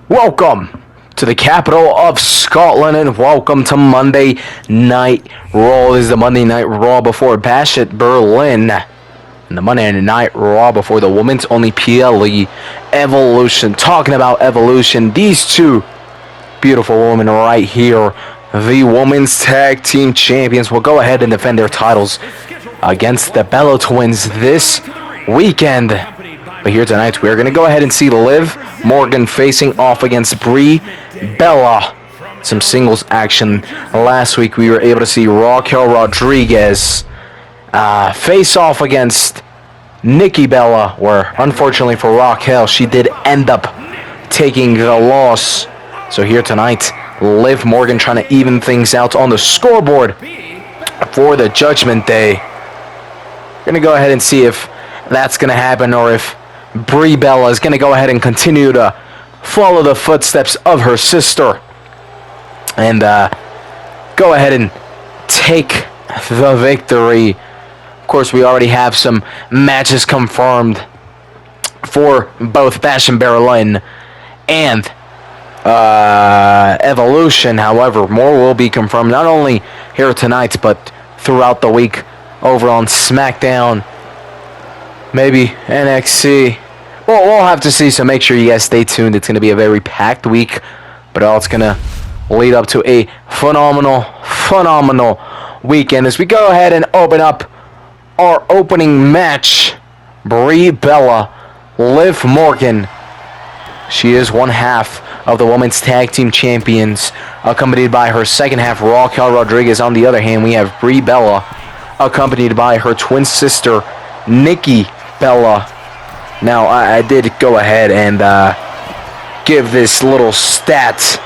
Welcome to the capital of Scotland and welcome to Monday Night Raw. This is the Monday Night Raw before Bash at Berlin. And the Monday Night Raw before the women's only PLE Evolution. Talking about Evolution, these two beautiful women right here, the Women's Tag Team Champions, will go ahead and defend their titles against the Bella Twins this weekend. But here tonight, we're going to go ahead and see Liv Morgan facing off against Brie Bella. Some singles action. Last week, we were able to see Raquel Rodriguez face off against Nikki Bella, where unfortunately for Raquel, she did end up taking the loss. So here tonight, Liv Morgan trying to even things out on the scoreboard for the Judgment Day. We're going to go ahead and see if that's going to happen or if Brie Bella is going to go ahead and continue to follow the footsteps of her sister and go ahead and take the victory. Of course, we already have some matches confirmed for both Bash in Berlin and Evolution. However, more will be confirmed not only here tonight but throughout the week over on SmackDown, maybe NXT. Well, we'll have to see, so make sure you guys stay tuned. It's going to be a very packed week, but all it's going to lead up to a phenomenal weekend as we go ahead and open up our opening match. Brie Bella, Liv Morgan. She is one half of the Women's Tag Team Champions, accompanied by her second half, Raquel Rodriguez. On the other hand, we have Brie Bella, accompanied by her twin sister, Nikki Bella. Now, I did go ahead and give this little stat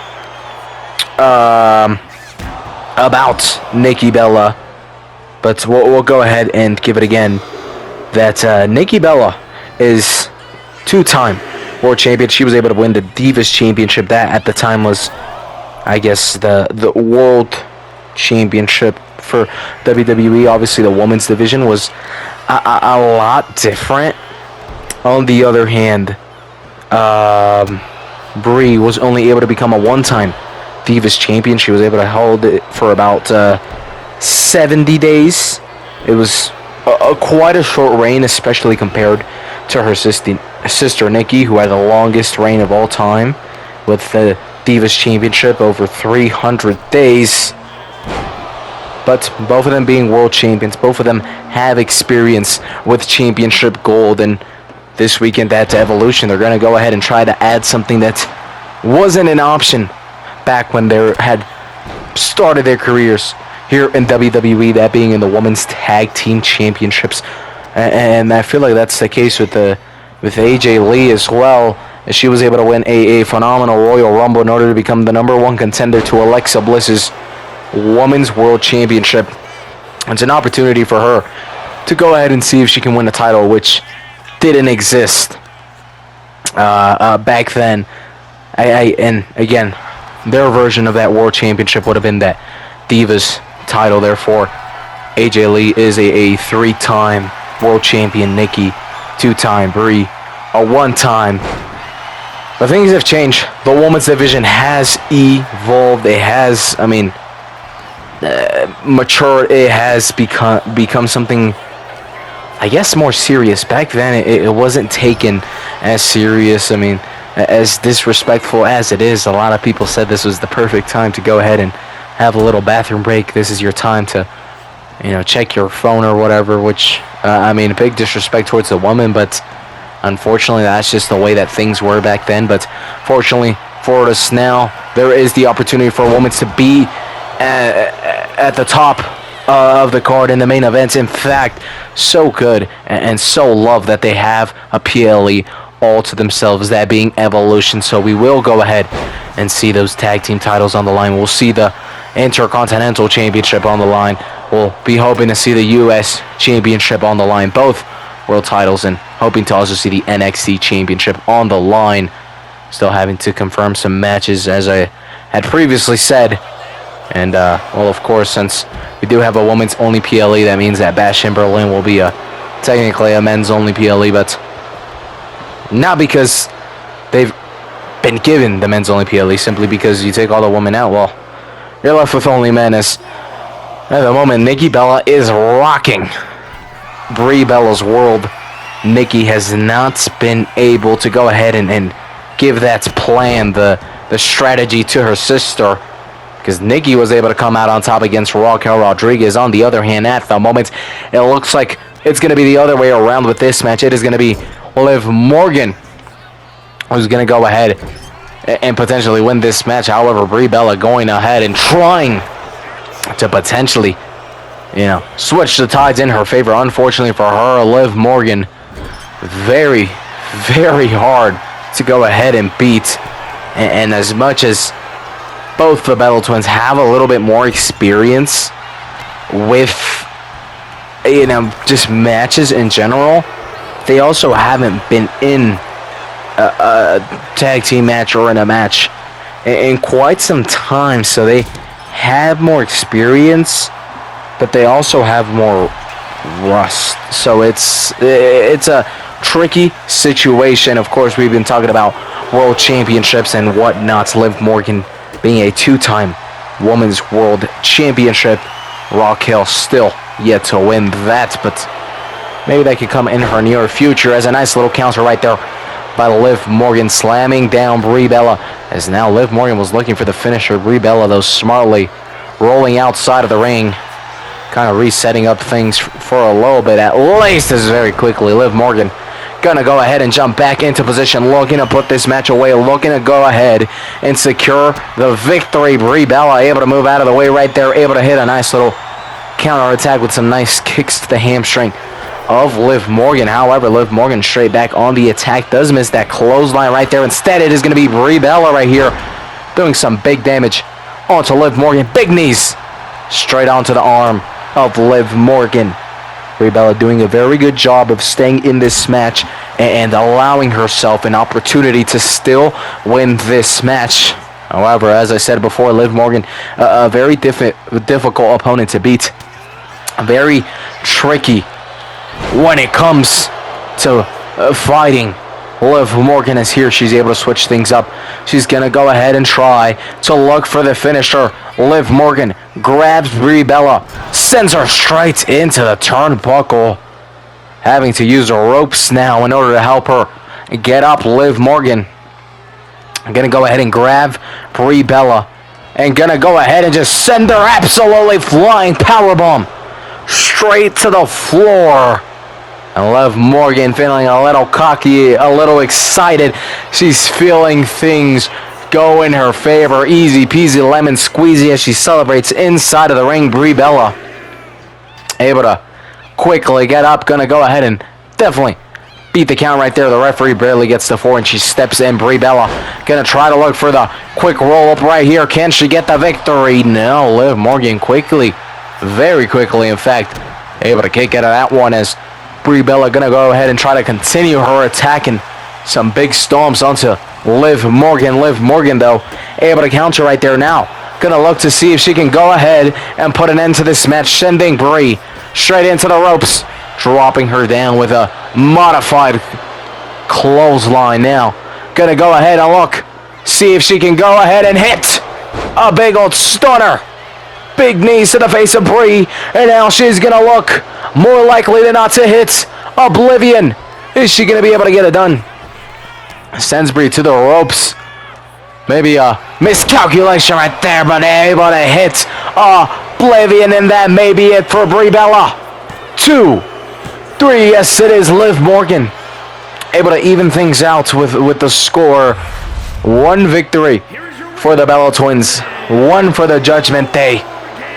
about Nikki Bella, but we'll go ahead and give it again. That Nikki Bella is two-time world champion. She was able to win the Divas Championship. That at the time was, I guess, the world championship for WWE. Obviously, the women's division was a lot different. On the other hand, Brie was only able to become a one-time Divas champion. She was able to hold it for about 70 days. It was quite a short reign, especially compared to her sister Nikki, who had the longest reign of all time with the Divas Championship over 300 days. But both of them being world champions, both of them have experience with championship gold, and this weekend at Evolution, they're going to go ahead and try to add something that wasn't an option back when they had started their careers here in WWE, that being in the Women's Tag Team Championships. And I feel like that's the case with AJ Lee as well, as she was able to win a phenomenal Royal Rumble in order to become the #1 contender to Alexa Bliss's Women's World Championship. It's an opportunity for her to go ahead and see if she can win the title, which didn't exist back then. And again, their version of that World Championship would have been that Divas title. Therefore, AJ Lee is a three-time World Champion. Nikki, two-time. Brie, a one-time. But things have changed. The women's division has evolved. It has, matured. It has become something, I guess, more serious. Back then, it wasn't taken as serious. As disrespectful as it is, a lot of people said this was the perfect time to go ahead and have a little bathroom break. This is your time to, check your phone or whatever, which, a big disrespect towards the woman, but unfortunately, that's just the way that things were back then. But fortunately for us now, there is the opportunity for women to be at the top of the card in the main events. In fact, so good and so loved that they have a PLE all to themselves, that being Evolution. So we will go ahead and see those tag team titles on the line. We'll see the Intercontinental Championship on the line. We'll be hoping to see the US Championship on the line, both world titles, and hoping to also see the NXT Championship on the line. Still having to confirm some matches, as I had previously said. And, of course, since we do have a women's only PLE, that means that Bash in Berlin will be technically a men's only PLE, but not because they've been given the men's only PLE simply because you take all the women out. Well, you're left with only men. As at the moment, Nikki Bella is rocking Brie Bella's world. Nikki has not been able to go ahead and give that plan, the strategy to her sister, because Nikki was able to come out on top against Raquel Rodriguez. On the other hand, at the moment, it looks like it's going to be the other way around with this match. It is going to be Liv Morgan who's going to go ahead and potentially win this match. However, Brie Bella going ahead and trying to potentially, switch the tides in her favor. Unfortunately for her, Liv Morgan, very, very hard to go ahead and beat. And as much as both the Bella twins have a little bit more experience with, just matches in general, they also haven't been in a tag team match or in a match in quite some time. So they have more experience, but they also have more rust. So it's a tricky situation. Of course, we've been talking about world championships and whatnot. Liv Morgan being a two-time women's world championship. Raquel still yet to win that, but maybe that could come in her near future. As a nice little counter right there by Liv Morgan, slamming down Brie Bella. As now Liv Morgan was looking for the finisher. Brie Bella, though, smartly rolling outside of the ring, kind of resetting up things for a little bit at least. This is very quickly. Liv Morgan gonna go ahead and jump back into position, looking to put this match away, looking to go ahead and secure the victory. Brie Bella able to move out of the way right there, able to hit a nice little counter attack with some nice kicks to the hamstring of Liv Morgan. However, Liv Morgan straight back on the attack, does miss that clothesline right there. Instead, it is going to be Brie Bella right here doing some big damage onto Liv Morgan. Big knees straight onto the arm of Liv Morgan. Brie Bella doing a very good job of staying in this match and allowing herself an opportunity to still win this match. However, as I said before, Liv Morgan, a very difficult opponent to beat. Very tricky when it comes to fighting. Liv Morgan is here. She's able to switch things up. She's going to go ahead and try to look for the finisher. Liv Morgan grabs Brie Bella, sends her straight into the turnbuckle. Having to use the ropes now in order to help her get up. Liv Morgan going to go ahead and grab Brie Bella and going to go ahead and just send her absolutely flying powerbomb straight to the floor. And Liv Morgan feeling a little cocky, a little excited. She's feeling things go in her favor. Easy peasy lemon squeezy as she celebrates inside of the ring. Brie Bella able to quickly get up. Gonna go ahead and definitely beat the count right there. The referee barely gets to 4 and she steps in. Brie Bella gonna try to look for the quick roll up right here. Can she get the victory? No. Liv Morgan quickly, very quickly in fact, able to kick out of that one as Brie Bella gonna go ahead and try to continue her attack and some big stomps onto Liv Morgan. Liv Morgan, though, able to counter right there now. Gonna look to see if she can go ahead and put an end to this match, sending Brie straight into the ropes, dropping her down with a modified clothesline now. Gonna go ahead and look, see if she can go ahead and hit a big old stunner. Big knees to the face of Brie, and now she's gonna look more likely than not to hit Oblivion. Is she gonna be able to get it done? Sends Brie to the ropes. Maybe a miscalculation right there, but able to hit Oblivion, and that may be it for Brie Bella. 2, 3, yes it is. Liv Morgan able to even things out with the score. 1 victory for the Bella Twins, 1 for the Judgment Day.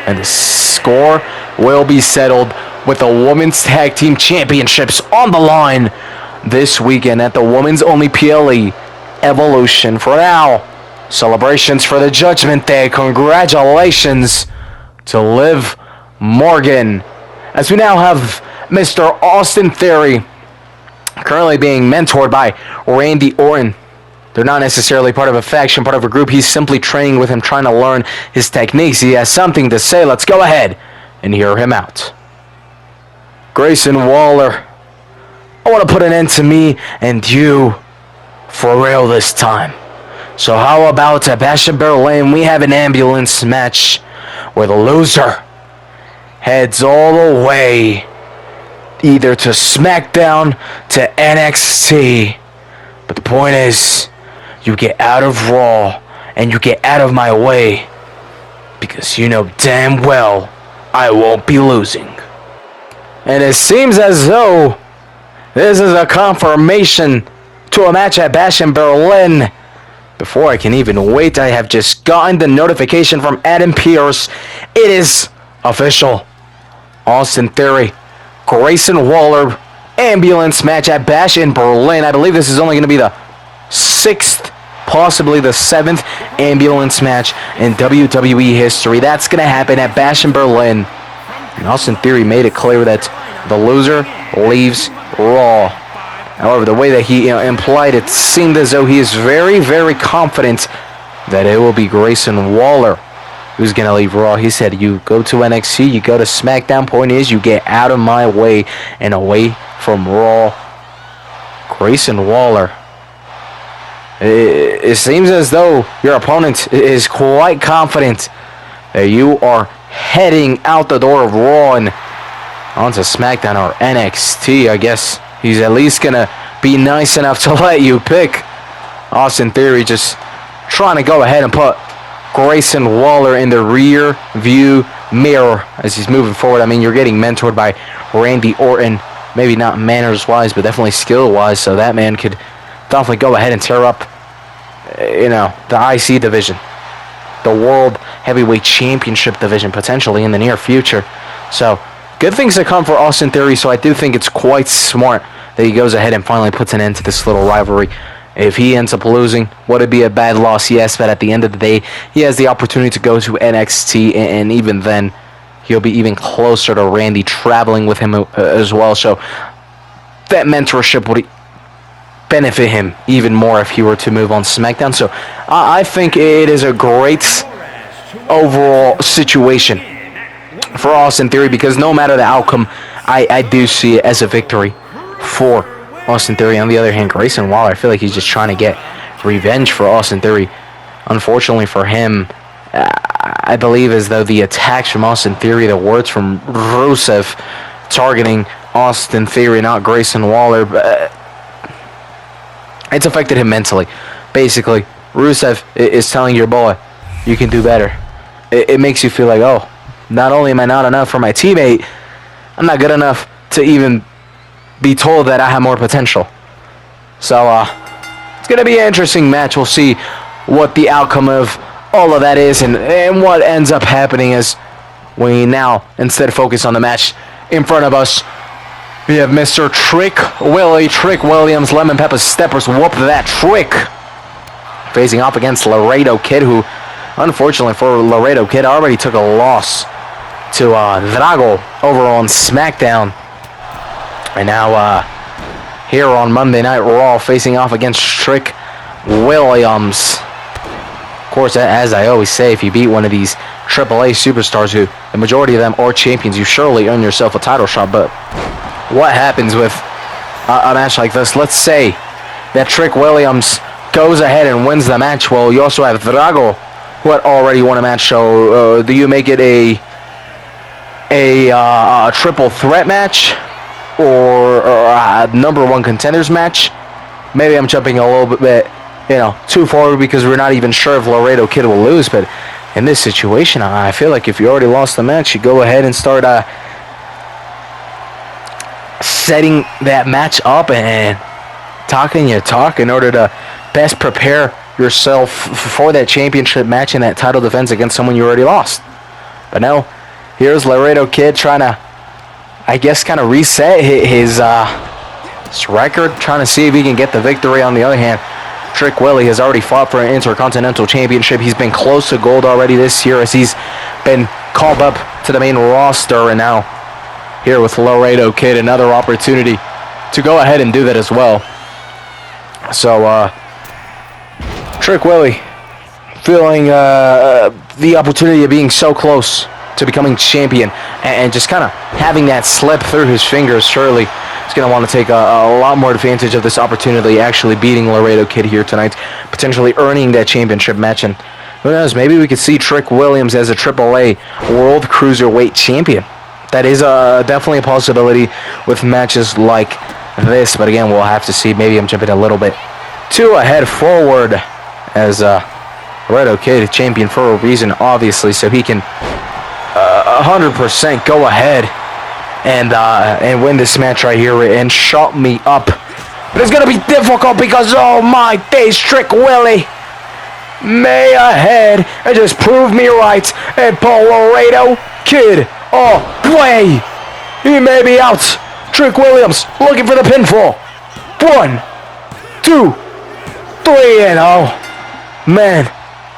And the score will be settled with the Women's Tag Team Championships on the line this weekend at the Women's Only PLE Evolution. For now, celebrations for the Judgment Day. Congratulations to Liv Morgan. As we now have Mr. Austin Theory currently being mentored by Randy Orton. They're not necessarily part of a faction, part of a group. He's simply training with him, trying to learn his techniques. He has something to say. Let's go ahead and hear him out. Grayson Waller, I want to put an end to me and you for real this time. So how about at Bash in Berlin, we have an ambulance match where the loser heads all the way either to SmackDown, to NXT. But the point is, you get out of Raw and you get out of my way because you know damn well I won't be losing. And it seems as though this is a confirmation to a match at Bash in Berlin. Before I can even wait, I have just gotten the notification from Adam Pearce. It is official. Austin Theory, Grayson Waller, ambulance match at Bash in Berlin. I believe this is only going to be the 6th, possibly the 7th ambulance match in WWE history. That's going to happen at Bash in Berlin. And Austin Theory made it clear that the loser leaves Raw. However, the way that he implied it seemed as though he is very, very confident that it will be Grayson Waller who's going to leave Raw. He said, you go to NXT, you go to SmackDown. Point is, you get out of my way and away from Raw. Grayson Waller. It seems as though your opponent is quite confident that you are heading out the door of Raw and onto SmackDown or NXT. I guess he's at least going to be nice enough to let you pick. Austin Theory just trying to go ahead and put Grayson Waller in the rear view mirror as he's moving forward. I mean, you're getting mentored by Randy Orton. Maybe not manners-wise, but definitely skill-wise. So that man could definitely go ahead and tear up, the IC division. The World Heavyweight Championship division, potentially in the near future. So, good things to come for Austin Theory. So I do think it's quite smart that he goes ahead and finally puts an end to this little rivalry. If he ends up losing, would it be a bad loss? Yes, but at the end of the day, he has the opportunity to go to NXT, and even then, he'll be even closer to Randy, traveling with him as well. So that mentorship would benefit him even more if he were to move on SmackDown. So I think it is a great overall situation for Austin Theory, because no matter the outcome, I do see it as a victory for Austin Theory. On the other hand, Grayson Waller, I feel like he's just trying to get revenge for Austin Theory. Unfortunately for him, I believe as though the attacks from Austin Theory, the words from Rusev targeting Austin Theory, not Grayson Waller, it's affected him mentally. Basically, Rusev is telling your boy, you can do better. It makes you feel like, oh, not only am I not enough for my teammate, I'm not good enough to even be told that I have more potential. So, it's going to be an interesting match. We'll see what the outcome of all of that is and what ends up happening as we now instead focus on the match in front of us. We have Mr. Trick Williams, Lemon Pepper Steppers, whoop that Trick, facing off against Laredo Kid, who, unfortunately for Laredo Kid, already took a loss to Drago over on SmackDown. And now here on Monday Night Raw, facing off against Trick Williams. Of course, as I always say, if you beat one of these AAA superstars, who the majority of them are champions, you surely earn yourself a title shot. But what happens with a match like this? Let's say that Trick Williams goes ahead and wins the match. Well, you also have Drago, who had already won a match. So do you make it a triple threat match or a number one contenders match? Maybe I'm jumping a little bit too forward because we're not even sure if Laredo Kid will lose. But in this situation, I feel like if you already lost the match, you go ahead and start setting that match up and talking your talk in order to best prepare yourself for that championship match and that title defense against someone you already lost. But no, here's Laredo Kid trying to, I guess, kind of reset his record, trying to see if he can get the victory. On the other hand, Trick Willie has already fought for an Intercontinental Championship. He's been close to gold already this year as he's been called up to the main roster, and now here with Laredo Kid, another opportunity to go ahead and do that as well. So, Trick Willie feeling the opportunity of being so close to becoming champion and just kind of having that slip through his fingers. Surely is going to want to take a lot more advantage of this opportunity, actually beating Laredo Kid here tonight, potentially earning that championship match. And who knows, maybe we could see Trick Williams as a AAA World Cruiserweight Champion. That is definitely a possibility with matches like this. But again, we'll have to see. Maybe I'm jumping a little bit too ahead forward, as Laredo Kid champion for a reason, obviously, so he can 100% go ahead and win this match right here and shut me up. But it's gonna be difficult because, oh my days, Trick Willie may ahead and just prove me right and pull Laredo Kid away. He may be out. Trick Williams looking for the pinfall. 1, 2, 3, and oh man,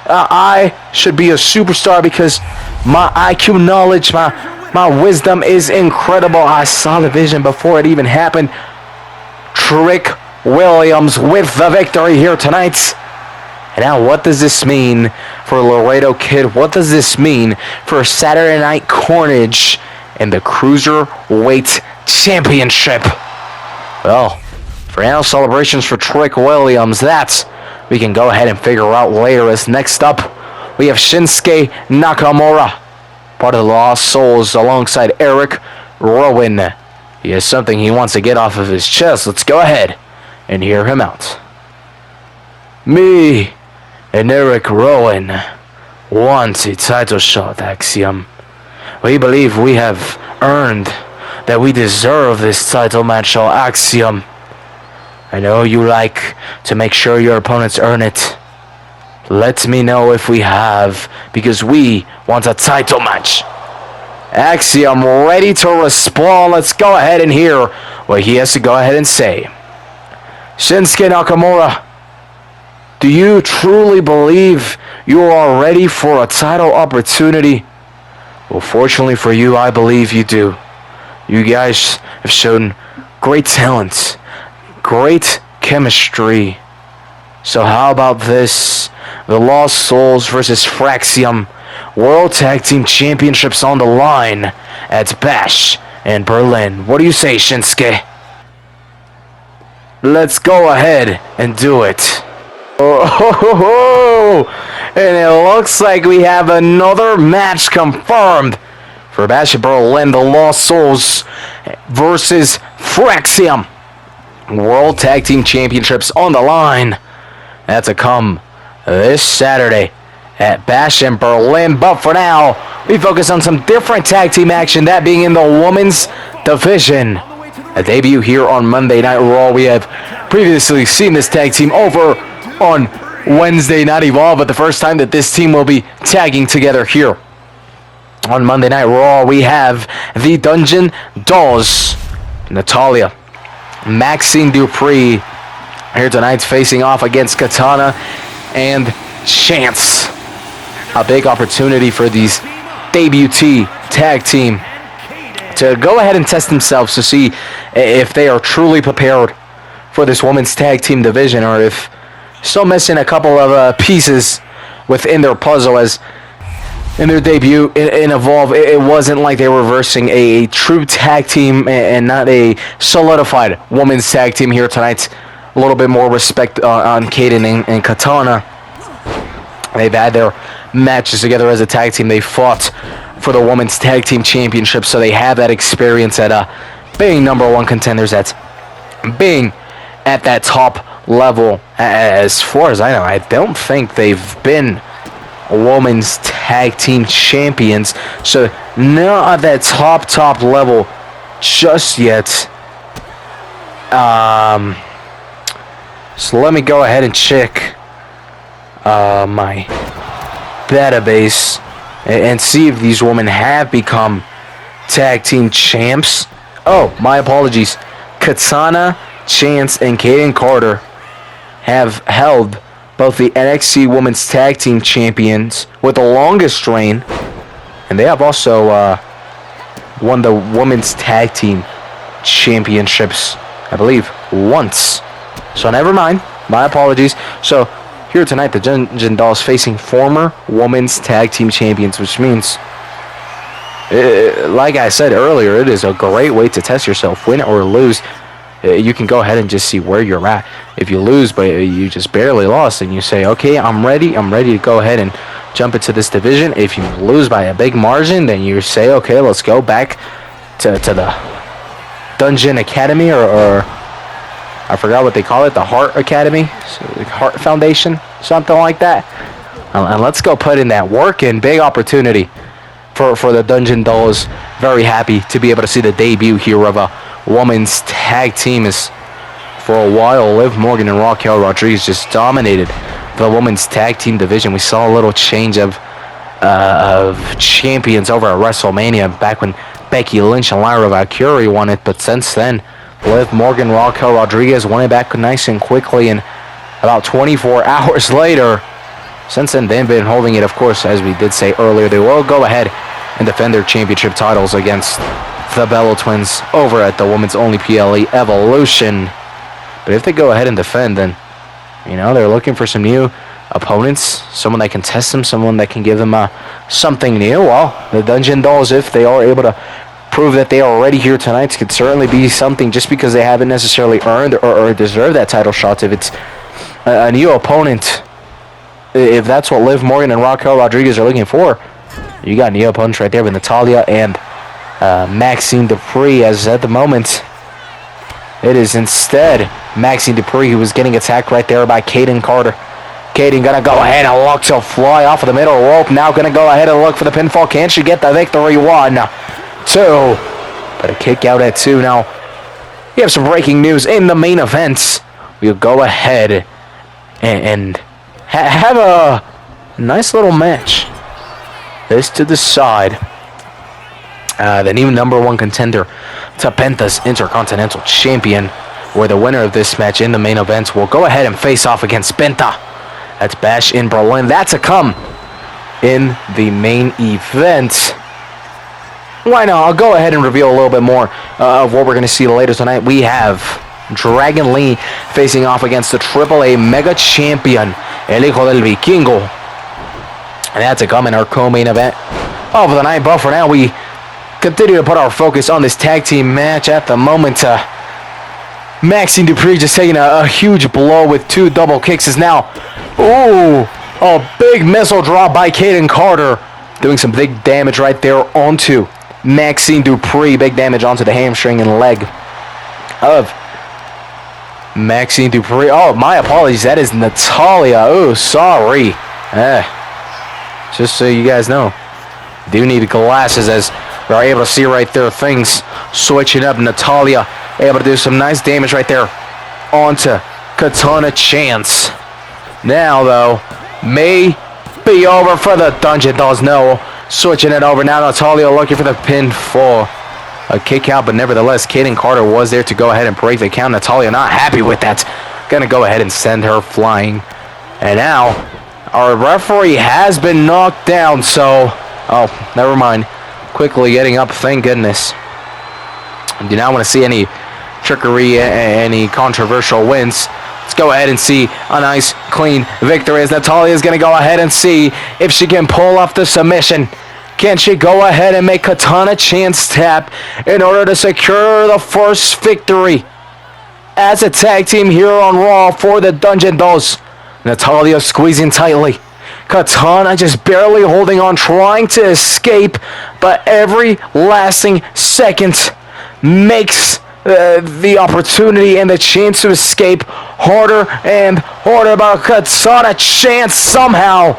I should be a superstar because my IQ knowledge, my wisdom is incredible. I saw the vision before it even happened. Trick Williams with the victory here tonight. And now what does this mean for Laredo Kid? What does this mean for Saturday Night Carnage and the Cruiserweight Championship? Well, for now, celebrations for Trick Williams. That we can go ahead and figure out later. As next up, we have Shinsuke Nakamura, part of the Lost Souls, alongside Eric Rowan. He has something he wants to get off of his chest. Let's go ahead and hear him out. Me and Eric Rowan want a title shot, Axiom. We believe we have earned that we deserve this title match, Axiom. I know you like to make sure your opponents earn it. Let me know if we have, because we want a title match. Axiom ready to respond. Let's go ahead and hear what he has to go ahead and say. Shinsuke Nakamura, do you truly believe you are ready for a title opportunity? Well, fortunately for you, I believe you do. You guys have shown great talent, great chemistry. So how about this? The Lost Souls versus Fraxium. World Tag Team Championships on the line at Bash in Berlin. What do you say, Shinsuke? Let's go ahead and do it. Oh, and it looks like we have another match confirmed for Bash in Berlin. The Lost Souls versus Fraxium. World Tag Team Championships on the line. That's to come this Saturday at Bash in Berlin. But for now, we focus on some different tag team action, that being in the women's division. A debut here on Monday Night Raw. We have previously seen this tag team over on Wednesday Night Evolve, but the first time that this team will be tagging together here on Monday Night Raw, we have the Dungeon Dolls, Natalia, Maxine Dupree, here tonight facing off against Katana and Chance. A big opportunity for these debutee tag team to go ahead and test themselves to see if they are truly prepared for this women's tag team division, or if still missing a couple of pieces within their puzzle. As in their debut in Evolve, it wasn't like they were versing a true tag team and not a solidified women's tag team here tonight. A little bit more respect on Kaden and Katana. They've had their matches together as a tag team. They fought for the women's tag team championship, so they have that experience at being number one contenders, at being at that top level. As far as I know, I don't think they've been women's tag team champions, so not at that top level just yet. So let me go ahead and check my database and see if these women have become tag team champs. Oh, my apologies. Katana, Chance, and Kaden Carter have held both the NXT Women's Tag Team Champions with the longest reign, and they have also won the Women's Tag Team Championships, I believe, once. So never mind. My apologies. So here tonight, the Dungeon Dolls facing former Women's Tag Team Champions, which means Like I said earlier, it is a great way to test yourself. Win or lose, you can go ahead and just see where you're at. If you lose, but you just barely lost, and you say, okay, I'm ready to go ahead and jump into this division. If you lose by a big margin, then you say, okay, let's go back to the Dungeon Academy, or I forgot what they call it, the Heart Academy, so the Heart Foundation, something like that. And let's go put in that work. And big opportunity for the Dungeon Dolls. Very happy to be able to see the debut here of a women's tag team. As for a while, Liv Morgan and Raquel Rodriguez just dominated the women's tag team division. We saw a little change of champions over at WrestleMania back when Becky Lynch and Lyra Valkyrie won it, but since then, Liv Morgan, Raquel Rodriguez won it back nice and quickly, and about 24 hours later, since then they've been holding it. Of course, as we did say earlier, they will go ahead and defend their championship titles against the Bello Twins over at the women's only PLE Evolution. But if they go ahead and defend, then, you know, they're looking for some new opponents, someone that can test them, someone that can give them something new. Well, the Dungeon Dolls, if they are able to prove that they are already here tonight, could certainly be something, just because they haven't necessarily earned or deserved that title shot. If it's a new opponent, if that's what Liv Morgan and Raquel Rodriguez are looking for, you got new opponents right there with Natalya and Maxine Dupree, as at the moment it is instead Maxine Dupree who was getting attacked right there by Kaden Carter. Kaden gonna go ahead and look to fly off of the middle rope. Now gonna go ahead and look for the pinfall. Can she get the victory? 1, 2. But a kick out at 2. Now, we have some breaking news in the main event. We'll go ahead and have a nice little match. This to decide the new #1 contender to Penta's Intercontinental Champion, where the winner of this match in the main event will go ahead and face off against Penta. That's Bash in Berlin. That's to come in the main event. Why not? I'll go ahead and reveal a little bit more of what we're going to see later tonight. We have Dragon Lee facing off against the AAA Mega Champion, El Hijo del Vikingo. And that's to come in our co-main event of the night. But for now, we continue to put our focus on this tag team match at the moment. Maxine Dupree just taking a huge blow with 2 double kicks. Is now, ooh, a big missile drop by Kaden Carter, doing some big damage right there onto Maxine Dupree. Big damage onto the hamstring and leg of Maxine Dupree. Oh, my apologies. That is Natalya. Oh, sorry. Just so you guys know, do need glasses, as we're able to see right there things switching up. Natalya able to do some nice damage right there onto Katana Chance. Now, though, may be over for the Dungeon Dolls. No, switching it over now. Natalya looking for the pinfall. A kick out, but nevertheless, Kaden Carter was there to go ahead and break the count. Natalya not happy with that. Gonna go ahead and send her flying. And now, our referee has been knocked down, so... Oh, never mind. Quickly getting up, thank goodness. Do not want to see any trickery, any controversial wins. Let's go ahead and see a nice, clean victory, as Natalya is going to go ahead and see if she can pull off the submission. Can she go ahead and make Katana Chance tap in order to secure the first victory as a tag team here on Raw for the Dungeon Dolls? Natalya squeezing tightly. Katana just barely holding on, trying to escape, but every lasting second makes the opportunity and the chance to escape harder and harder. But Katana Chance somehow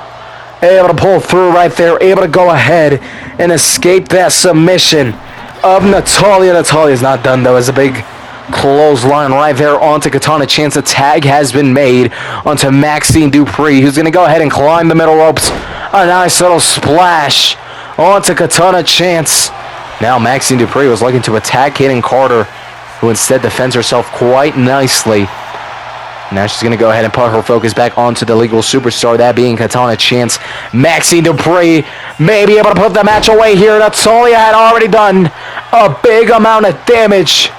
able to pull through right there, able to go ahead and escape that submission of Natalya. Natalya's not done, though, as a big clothesline right there onto Katana Chance. The tag has been made onto Maxine Dupree, who's going to go ahead and climb the middle ropes. A nice little splash onto Katana Chance. Now Maxine Dupree was looking to attack Kaden Carter, who instead defends herself quite nicely. Now she's going to go ahead and put her focus back onto the legal superstar, that being Katana Chance. Maxine Dupree may be able to put the match away here. Natalya had already done a big amount of damage,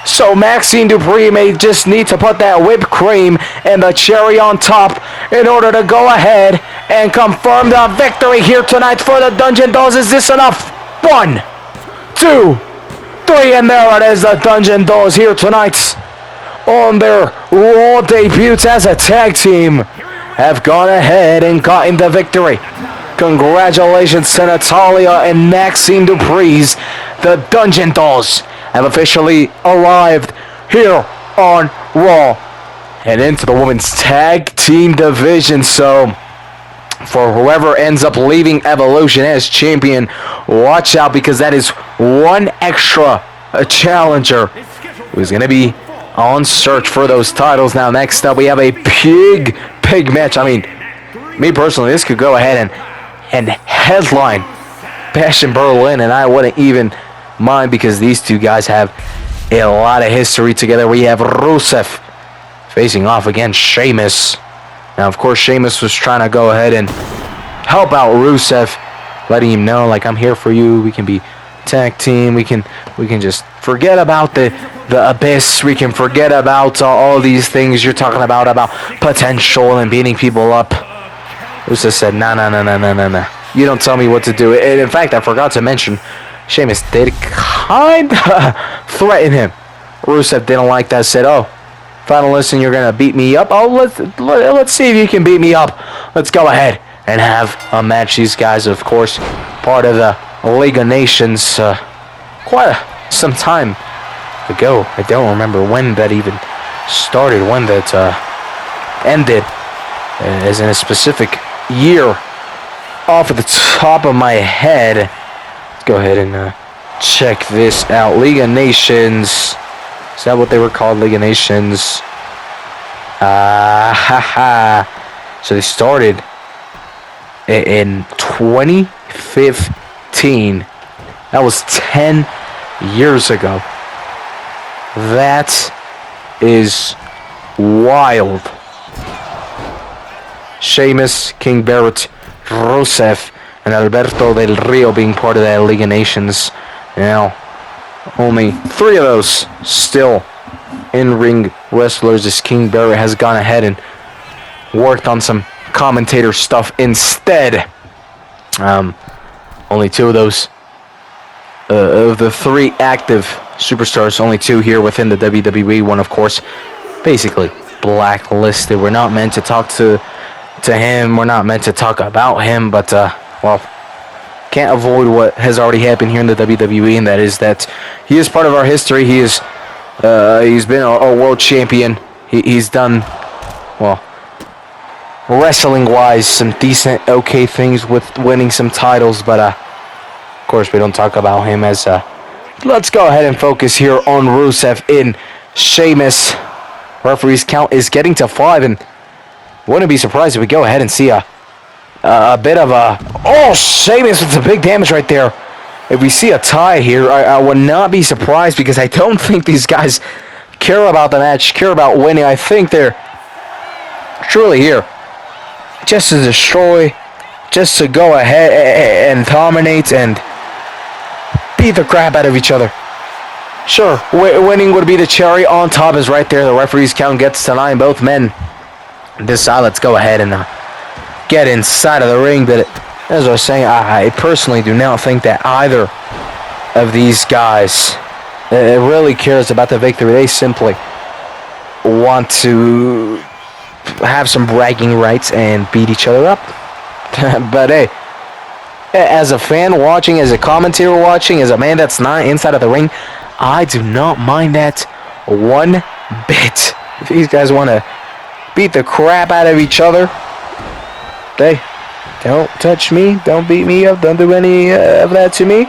so Maxine Dupree may just need to put that whipped cream and the cherry on top in order to go ahead and confirm the victory here tonight for the Dungeon Dolls. Is this enough? 1, 2, 3, and there it is. The Dungeon Dolls here tonight on their Raw debuts as a tag team have gone ahead and gotten the victory. Congratulations to Natalia and Maxine Dupree's. The Dungeon Dolls have officially arrived here on Raw and into the women's tag team division. So for whoever ends up leaving Evolution as champion, watch out, because that is one extra challenger who's going to be on search for those titles. Now next up we have a big match. I mean, me personally, this could go ahead and headline Bash in Berlin, and I wouldn't even mind, because these two guys have a lot of history together. We have Rusev facing off against Sheamus. Now, of course, Sheamus was trying to go ahead and help out Rusev, letting him know, like, I'm here for you. We can be tag team. We can just forget about the Abyss. We can forget about all these things you're talking about potential and beating people up. Rusev said, no. You don't tell me what to do. And in fact, I forgot to mention, Sheamus did kind of threaten him. Rusev didn't like that. Said, "Oh, final listen, you're gonna beat me up. Oh, let's see if you can beat me up. Let's go ahead and have a match." These guys, of course, part of the League of Nations quite some time ago. I don't remember when that even started, when that ended, as in a specific year off of the top of my head. Let's go ahead and check this out. League of Nations. Is that what they were called? League of Nations. So they started in 2015. That was 10 years ago. That is wild. Sheamus, King Barrett, Rusev, and Alberto Del Rio being part of that League of Nations. Now, only 3 of those still in-ring wrestlers, as King Barrett has gone ahead and worked on some commentator stuff instead. Only 2 of those, of the 3 active superstars, only 2 here within the WWE. One, of course, basically blacklisted. We're not meant to talk to him. We're not meant to talk about him, but, well, can't avoid what has already happened here in the WWE, and that is that he is part of our history. He is, he's been a world champion. He's done, well, wrestling-wise, some decent, okay things with winning some titles, but, of course, we don't talk about him as, let's go ahead and focus here on Rusev in Sheamus. Referee's count is getting to 5, and wouldn't be surprised if we go ahead and see a bit of a... Oh, Sheamus with some big damage right there. If we see a tie here, I would not be surprised, because I don't think these guys care about the match, care about winning. I think they're truly here just to destroy, just to go ahead and dominate and beat the crap out of each other. Sure, winning would be the cherry on top, is right there. The referee's count gets to 9. Both men decide, let's go ahead and get inside of the ring. But as I was saying, I personally do not think that either of these guys really cares about the victory. They simply want to have some bragging rights and beat each other up. But hey, as a fan watching, as a commentator watching, as a man that's not inside of the ring, I do not mind that one bit. If these guys want to beat the crap out of each other, hey, don't touch me, don't beat me up, don't do any of that to me.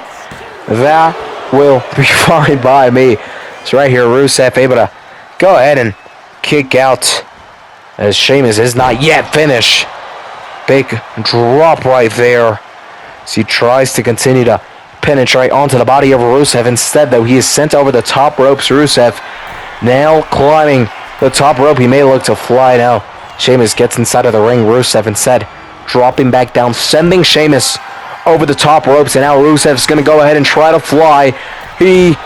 That will be fine by me. It's right here, Rusev able to go ahead and kick out, as Sheamus is not yet finished. Big drop right there as he tries to continue to penetrate onto the body of Rusev. Instead, though, he is sent over the top ropes. Rusev now climbing the top rope. He may look to fly now. Sheamus gets inside of the ring. Rusev instead dropping back down, sending Sheamus over the top ropes. And now Rusev's going to go ahead and try to fly. He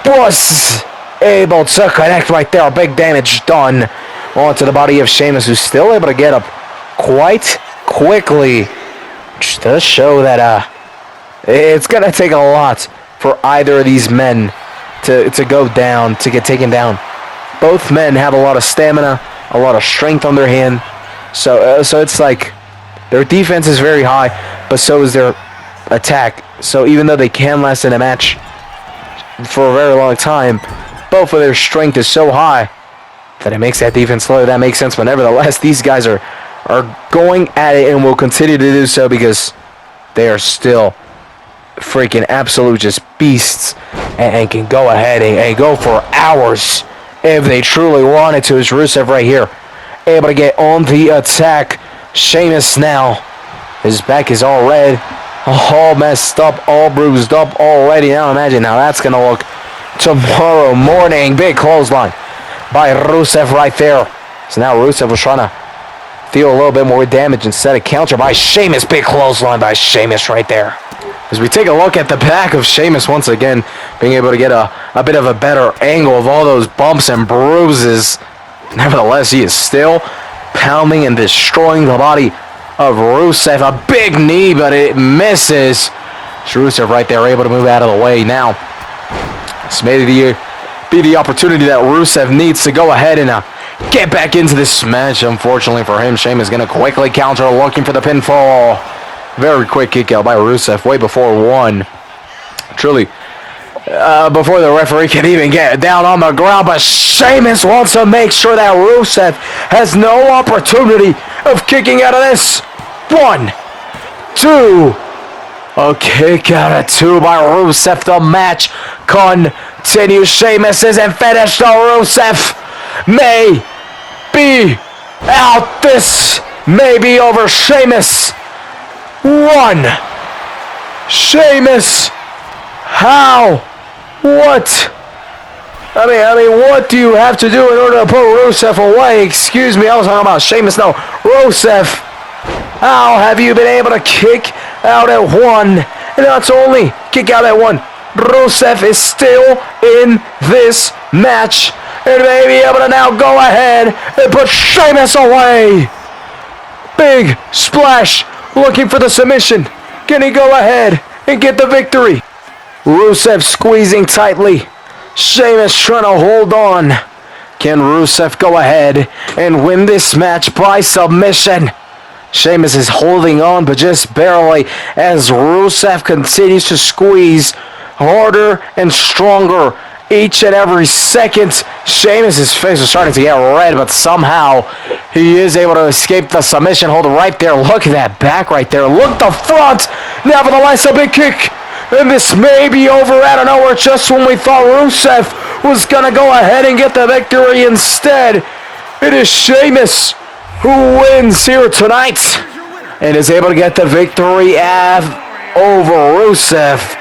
was able to connect right there. Big damage done onto the body of Sheamus, who's still able to get up quite quickly. Which does show that It's going to take a lot for either of these men to go down, to get taken down. Both men have a lot of stamina, a lot of strength on their hand. So it's like their defense is very high, but so is their attack. So even though they can last in a match for a very long time, both of their strength is so high that it makes that defense low. That makes sense, but nevertheless, these guys are going at it and will continue to do so because they are still freaking absolute just beasts and can go ahead and go for hours if they truly wanted to. Is Rusev right here able to get on the attack? Sheamus now, his back is all red, all messed up, all bruised up already. Now imagine how that's going to look tomorrow morning. Big clothesline by Rusev right there. So now Rusev was trying to deal a little bit more damage instead of counter by Sheamus. Big clothesline by Sheamus right there. As we take a look at the back of Sheamus once again, being able to get a bit of a better angle of all those bumps and bruises. Nevertheless, he is still pounding and destroying the body of Rusev. A big knee, but it misses. It's Rusev right there, able to move out of the way. Now, this may be the opportunity that Rusev needs to go ahead and get back into this match. Unfortunately for him, Sheamus is going to quickly counter, looking for the pinfall. Very quick kick out by Rusev, way before one. Truly, before the referee can even get down on the ground, but Sheamus wants to make sure that Rusev has no opportunity of kicking out of this. 1, 2. A kick out of 2 by Rusev. The match continues. Sheamus isn't finished. Rusev may be out. This may be over. Sheamus 1. Sheamus, how? What? I mean, what do you have to do in order to put Rusev away? Excuse me, I was talking about Sheamus. No, Rusev, how have you been able to kick out at 1? And not only kick out at 1, Rusev is still in this match and may be able to now go ahead and put Sheamus away. Big splash, looking for the submission. Can he go ahead and get the victory? Rusev squeezing tightly. Sheamus trying to hold on. Can Rusev go ahead and win this match by submission? Sheamus is holding on, but just barely, as Rusev continues to squeeze harder and stronger each and every second. Sheamus' face is starting to get red, but somehow he is able to escape the submission hold right there. Look at that back right there. Look the front. Nevertheless, a big kick. And this may be over out of nowhere just when we thought Rusev was going to go ahead and get the victory. Instead, it is Sheamus who wins here tonight and is able to get the victory over Rusev.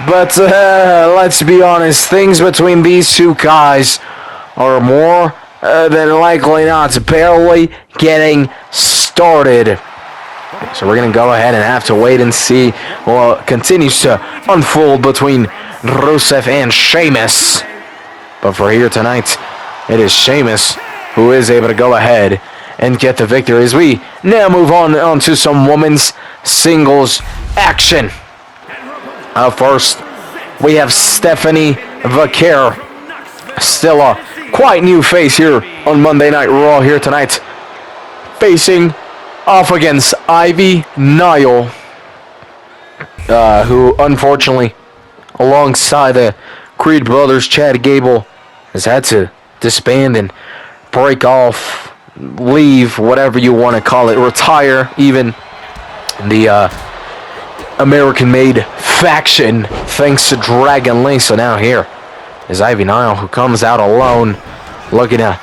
But let's be honest, things between these two guys are more than likely not barely getting started. So we're going to go ahead and have to wait and see what continues to unfold between Rusev and Sheamus. But for here tonight, it is Sheamus who is able to go ahead and get the victory as we now move on to some women's singles action. First, we have Stephanie Vaquer, still a quite new face here on Monday Night Raw here tonight, facing off against Ivy Nile, who unfortunately, alongside the Creed brothers, Chad Gable, has had to disband and break off, leave, whatever you want to call it, retire even the American-made faction thanks to Dragon Lee. So now here is Ivy Nile, who comes out alone, looking to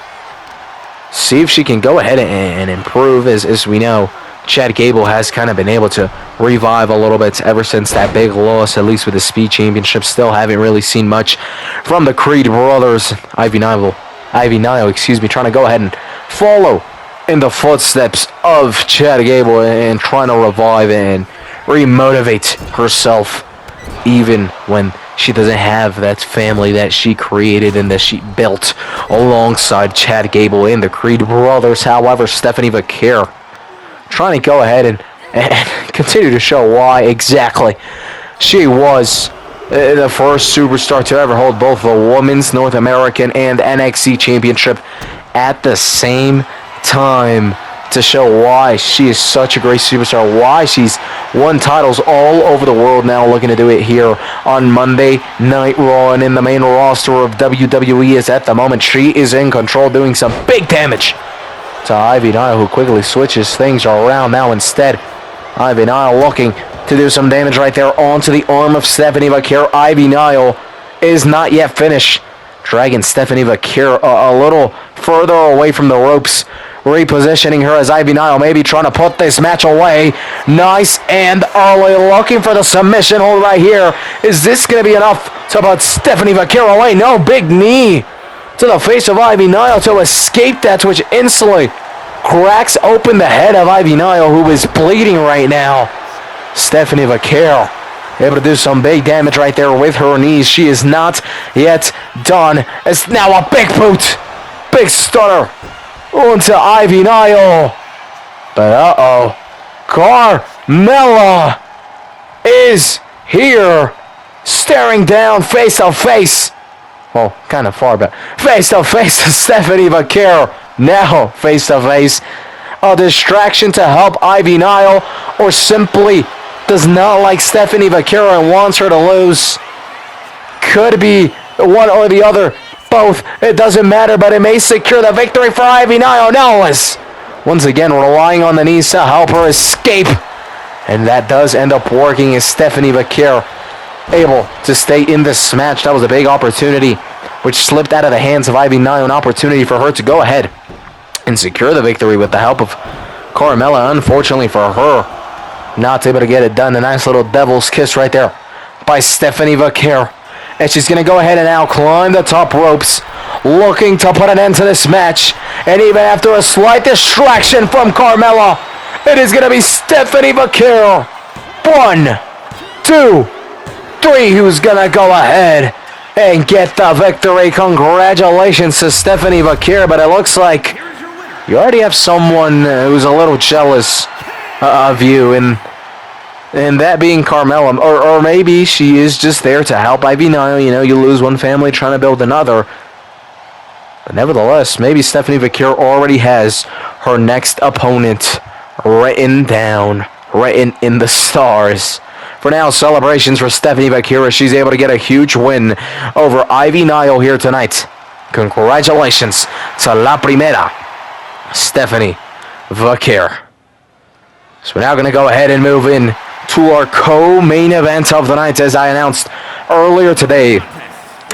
see if she can go ahead and improve. As we know, Chad Gable has kind of been able to revive a little bit ever since that big loss, at least with the Speed Championship. Still haven't really seen much from the Creed brothers. Ivy Nile, trying to go ahead and follow in the footsteps of Chad Gable and trying to revive and remotivate herself, even when she doesn't have that family that she created and that she built alongside Chad Gable and the Creed brothers. However, Stephanie Vaquer trying to go ahead and continue to show why exactly she was the first superstar to ever hold both the Women's North American and NXT Championship at the same time, to show why she is such a great superstar, why she's won titles all over the world now, looking to do it here on Monday Night Raw. And in the main roster of WWE is at the moment, she is in control, doing some big damage to Ivy Nile, who quickly switches things around now. Instead, Ivy Nile looking to do some damage right there onto the arm of Stephanie Vaquer. Ivy Nile is not yet finished, dragging Stephanie Vaquer a little further away from the ropes, repositioning her as Ivy Nile maybe trying to put this match away. Nice and early, looking for the submission hold right here. Is this going to be enough to put Stephanie Vaquer away? No, big knee to the face of Ivy Nile to escape that, which instantly cracks open the head of Ivy Nile, who is bleeding right now. Stephanie Vaquer able to do some big damage right there with her knees. She is not yet done. It's now a big boot. Big stunner onto Ivy Nile. But Carmella is here, staring down face to face. Well, kind of far, but face to face to Stephanie Vaquer. Now face to face. A distraction to help Ivy Nile, or simply does not like Stephanie Vaquer and wants her to lose. Could be one or the other. Both. It doesn't matter, but it may secure the victory for Ivy Nile. Now is once again relying on the knees to help her escape. And that does end up working, as Stephanie Vaquer able to stay in this match. That was a big opportunity which slipped out of the hands of Ivy Nile. An opportunity for her to go ahead and secure the victory with the help of Carmella. Unfortunately for her, not able to get it done. A nice little devil's kiss right there by Stephanie Vaquer. And she's going to go ahead and now climb the top ropes, looking to put an end to this match. And even after a slight distraction from Carmella, it is going to be Stephanie Vaquer. 1, 2, 3, who's going to go ahead and get the victory. Congratulations to Stephanie Vaquer, but it looks like you already have someone who's a little jealous of you, and that being Carmella, or maybe she is just there to help Ivy Nile. You know, you lose one family trying to build another. But nevertheless, maybe Stephanie Vaquer already has her next opponent written down, written in the stars. For now, celebrations for Stephanie Vaquer as she's able to get a huge win over Ivy Nile here tonight. Congratulations to La Primera, Stephanie Vaquer. So we're now going to go ahead and move in to our co-main event of the night. As I announced earlier today,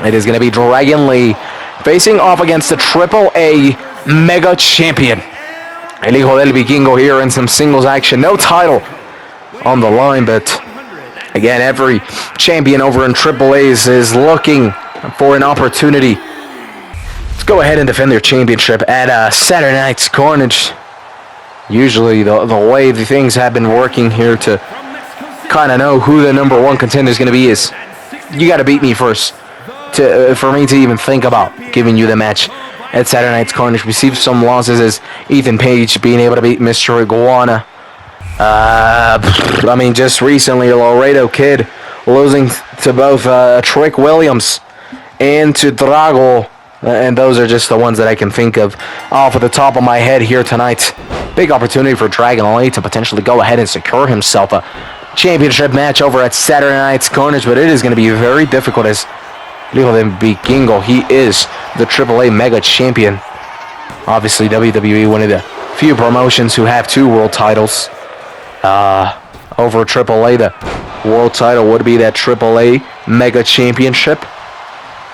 it is going to be Dragon Lee facing off against the AAA Mega Champion, El Hijo del Vikingo, here in some singles action. No title on the line, but again, every champion over in AAA is looking for an opportunity to go ahead and defend their championship at Saturday Night's Carnage. Usually the way the things have been working here to kind of know who the number one contender is going to be is you got to beat me first for me to even think about giving you the match at Saturday Night's Carnage. Received some losses, as Ethan Page being able to beat Mr. Iguana. I mean, just recently, Laredo Kid losing to both Trick Williams and to Drago. And those are just the ones that I can think of off of the top of my head here tonight. Big opportunity for Dragon Lee to potentially go ahead and secure himself a championship match over at Saturday Night's Carnage, but it is going to be very difficult, as Hijo del Vikingo, he is the AAA Mega Champion. Obviously, WWE, one of the few promotions who have 2 world titles. Over AAA, the world title would be that AAA Mega Championship.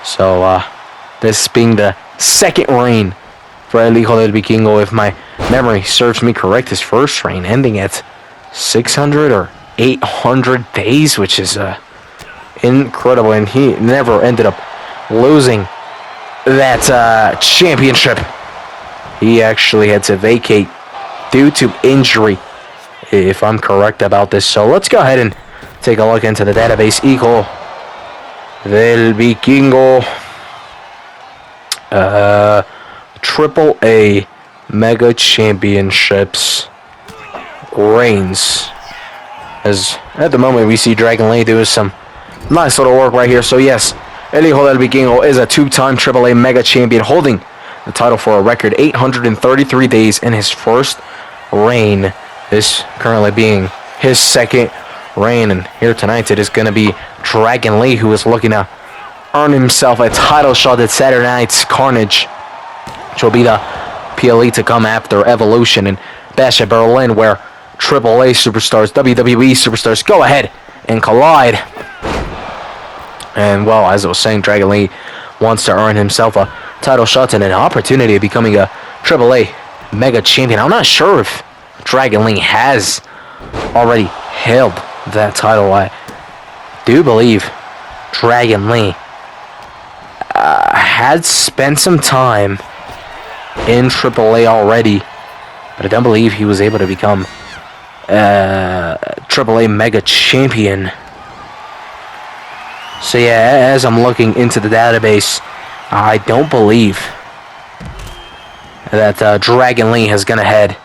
So, this being the second reign for El Hijo del Vikingo, if my memory serves me correct, his first reign ending at 600 or 800 days, which is incredible, and he never ended up losing that championship. He actually had to vacate due to injury, if I'm correct about this. So let's go ahead and take a look into the database. Hijo del Vikingo, AAA Mega Championships reigns As at the moment we see Dragon Lee do some nice little work right here. So yes, El Hijo del Vikingo is a two-time AAA Mega Champion, holding the title for a record 833 days in his first reign. This currently being his second reign. And here tonight it is going to be Dragon Lee who is looking to earn himself a title shot at Saturday Night's Carnage, which will be the PLE to come after Evolution and Bash at Berlin, where AAA superstars, WWE superstars go ahead and collide. And well, as I was saying, Dragon Lee wants to earn himself a title shot and an opportunity of becoming a AAA Mega Champion. I'm not sure if Dragon Lee has already held that title. I do believe Dragon Lee had spent some time in AAA already, but I don't believe he was able to become AAA Mega Champion. So yeah, as I'm looking into the database, I don't believe that Dragon Lee has gone ahead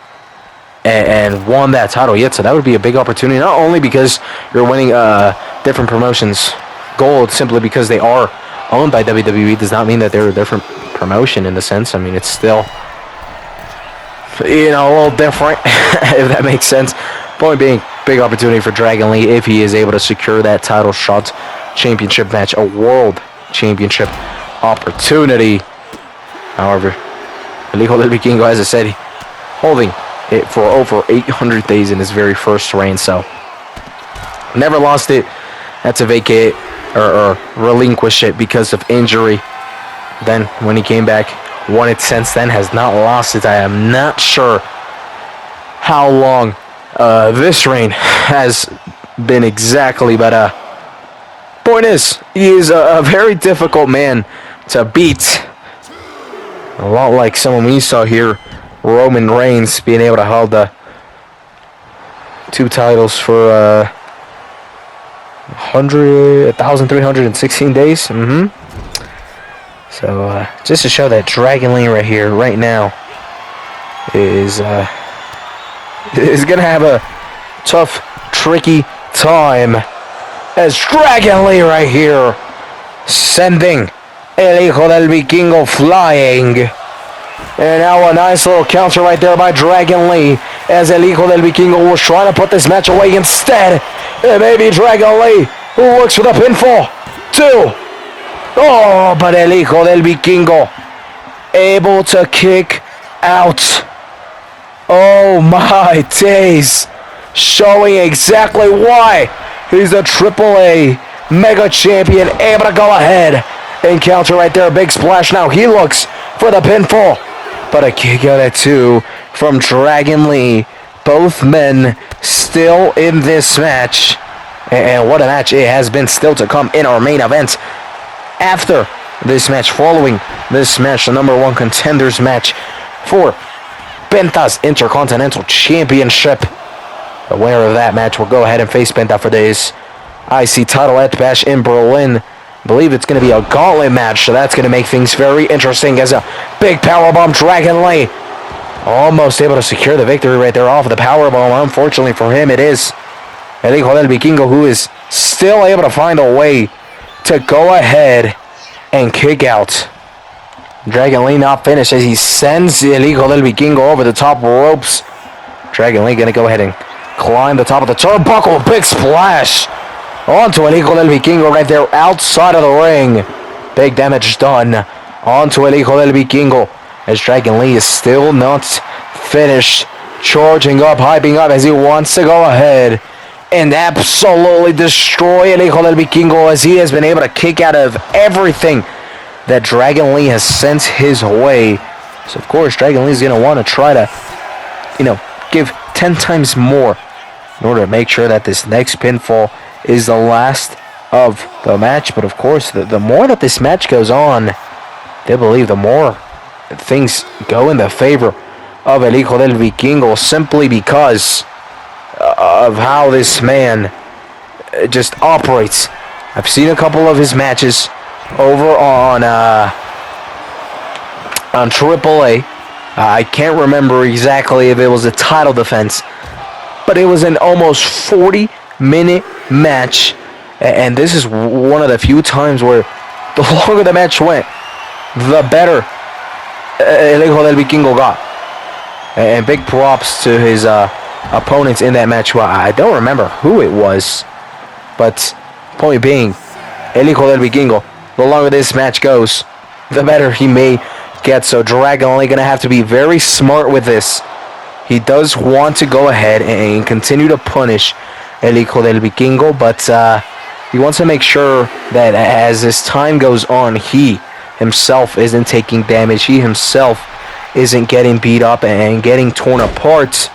and won that title yet. So that would be a big opportunity, not only because you're winning different promotions gold simply because they are owned by WWE does not mean that they're a different promotion in the sense. I mean, it's still, you know, a little different, if that makes sense. Point being, big opportunity for Dragon Lee if he is able to secure that title shot championship match, a world championship opportunity. However, El Hijo del Vikingo, as I said, holding it for over 800 days in his very first reign, so never lost it. Had to vacate or relinquish it because of injury. Then when he came back, won it since then, has not lost it. I am not sure how long this reign has been exactly, but point is, he is a very difficult man to beat. A lot like someone we saw here, Roman Reigns, being able to hold the two titles for 1,316 days. So just to show that Dragon Lee right here, right now, is gonna have a tough, tricky time. As Dragon Lee right here, sending El Hijo del Vikingo flying. And now a nice little counter right there by Dragon Lee, as El Hijo del Vikingo was trying to put this match away. Instead, it may be Dragon Lee who looks for the pinfall. 2. Oh, but El Hijo del Vikingo able to kick out. Oh my days. Showing exactly why he's a AAA Mega Champion, able to go ahead and counter right there. Big splash. Now he looks for the pinfall, but a kick out at 2 from Dragon Lee. Both men still in this match, and what a match it has been still to come in our main event. After this match, following this match, the #1 contenders match for Penta's Intercontinental Championship. The winner of that match will go ahead and face Penta for this IC title at Bash in Berlin. I believe it's going to be a gauntlet match, so that's going to make things very interesting, as a big powerbomb. Dragon Lee almost able to secure the victory right there off of the powerbomb. Unfortunately for him, it is El Hijo del Vikingo who is still able to find a way to go ahead and kick out. Dragon Lee not finished as he sends El Hijo del Vikingo over the top ropes. Dragon Lee going to go ahead and climb the top of the turnbuckle. Big splash onto El Hijo del Vikingo right there outside of the ring. Big damage done onto El Hijo del Vikingo, as Dragon Lee is still not finished. Charging up, hyping up as he wants to go ahead and absolutely destroy El Hijo del Vikingo, as he has been able to kick out of everything that Dragon Lee has sent his way. So of course Dragon Lee is going to want to try to, give 10 times more in order to make sure that this next pinfall is the last of the match. But of course, the more that this match goes on, they believe the more things go in the favor of El Hijo del Vikingo, simply because of how this man just operates. I've seen a couple of his matches over on AAA. I can't remember exactly if it was a title defense, but it was an almost 40 minute match. And this is one of the few times where the longer the match went, the better El Hijo del Vikingo got. And big props to his opponents in that match. Well, I don't remember who it was, but point being, El Hijo del Vikingo, the longer this match goes, the better he may get. So Dragon Lee going to have to be very smart with this. He does want to go ahead and continue to punish El Hijo del Vikingo, but he wants to make sure that as this time goes on, he himself isn't taking damage. He himself isn't getting beat up and getting torn apart.